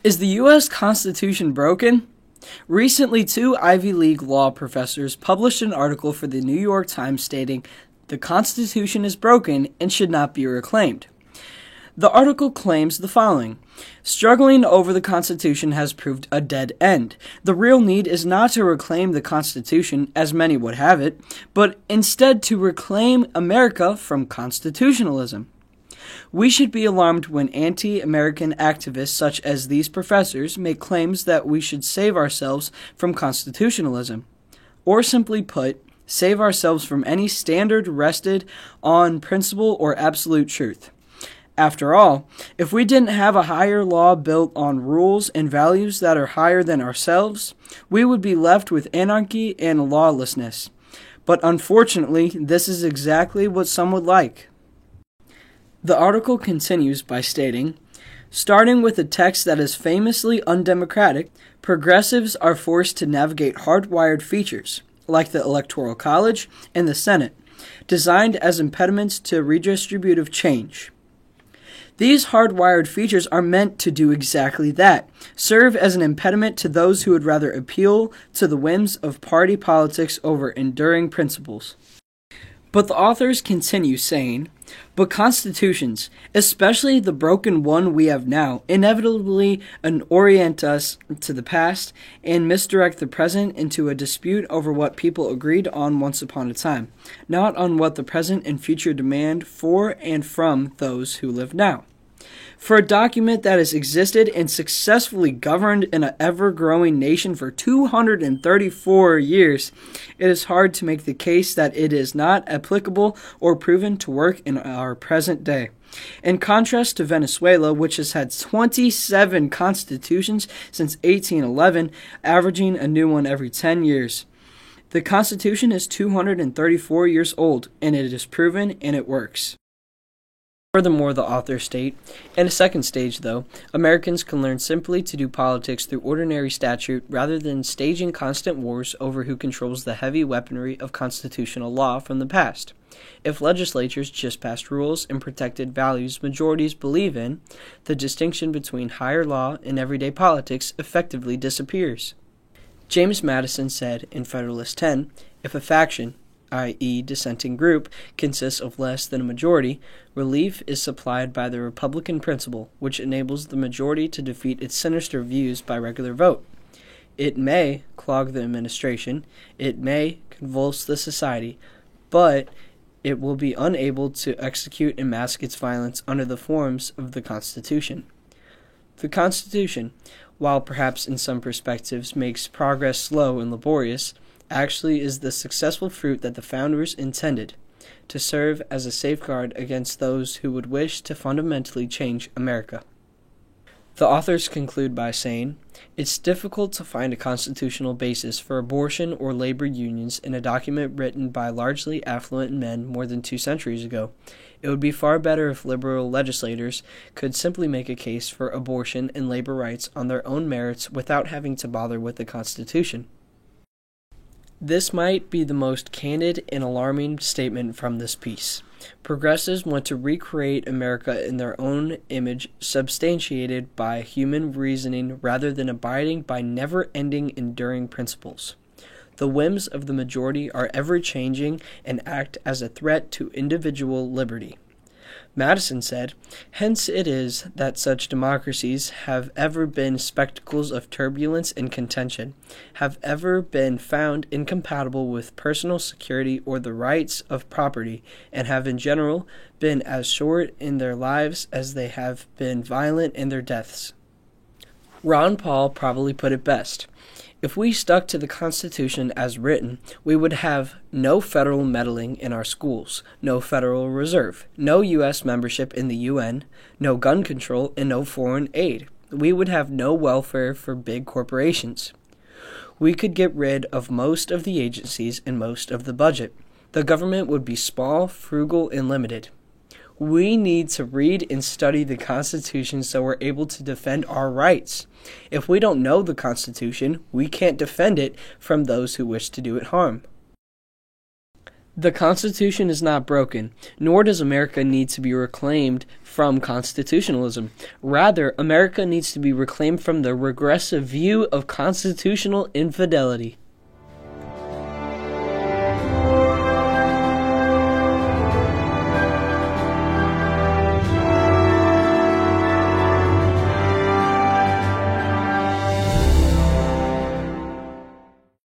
Is the U.S. Constitution broken? Recently, two Ivy League law professors published an article for the New York Times stating the Constitution is broken and should not be reclaimed. The article claims the following: struggling over the Constitution has proved a dead end. The real need is not to reclaim the Constitution, as many would have it, but instead to reclaim America from constitutionalism. We should be alarmed when anti-American activists such as these professors make claims that we should save ourselves from constitutionalism, or simply put, save ourselves from any standard rested on principle or absolute truth. After all, if we didn't have a higher law built on rules and values that are higher than ourselves, we would be left with anarchy and lawlessness. But unfortunately, this is exactly what some would like. The article continues by stating, starting with a text that is famously undemocratic, progressives are forced to navigate hardwired features, like the Electoral College and the Senate, designed as impediments to redistributive change. These hardwired features are meant to do exactly that, serve as an impediment to those who would rather appeal to the whims of party politics over enduring principles. But the authors continue saying, but constitutions, especially the broken one we have now, inevitably orient us to the past and misdirect the present into a dispute over what people agreed on once upon a time, not on what the present and future demand for and from those who live now. For a document that has existed and successfully governed in an ever-growing nation for 234 years, it is hard to make the case that it is not applicable or proven to work in our present day. In contrast to Venezuela, which has had 27 constitutions since 1811, averaging a new one every 10 years. The Constitution is 234 years old, and it is proven and it works. Furthermore, the authors state, in a second stage, though, Americans can learn simply to do politics through ordinary statute rather than staging constant wars over who controls the heavy weaponry of constitutional law from the past. If legislatures just passed rules and protected values majorities believe in, the distinction between higher law and everyday politics effectively disappears. James Madison said in Federalist 10, if a faction, i.e. dissenting group, consists of less than a majority, relief is supplied by the Republican principle, which enables the majority to defeat its sinister views by regular vote. It may clog the administration, it may convulse the society, but it will be unable to execute and mask its violence under the forms of the Constitution. The Constitution, while perhaps in some perspectives makes progress slow and laborious, actually is the successful fruit that the founders intended, to serve as a safeguard against those who would wish to fundamentally change America. The authors conclude by saying, it's difficult to find a constitutional basis for abortion or labor unions in a document written by largely affluent men more than 2 centuries ago. It would be far better if liberal legislators could simply make a case for abortion and labor rights on their own merits without having to bother with the Constitution. This might be the most candid and alarming statement from this piece. Progressives want to recreate America in their own image, substantiated by human reasoning rather than abiding by never-ending, enduring principles. The whims of the majority are ever-changing and act as a threat to individual liberty. Madison said, hence it is that such democracies have ever been spectacles of turbulence and contention, have ever been found incompatible with personal security or the rights of property, and have in general been as short in their lives as they have been violent in their deaths. Ron Paul probably put it best. If we stuck to the Constitution as written, we would have no federal meddling in our schools, no Federal Reserve, no U.S. membership in the UN, no gun control, and no foreign aid. We would have no welfare for big corporations. We could get rid of most of the agencies and most of the budget. The government would be small, frugal, and limited. We need to read and study the Constitution so we're able to defend our rights. If we don't know the Constitution, we can't defend it from those who wish to do it harm. The Constitution is not broken, nor does America need to be reclaimed from constitutionalism. Rather, America needs to be reclaimed from the regressive view of constitutional infidelity.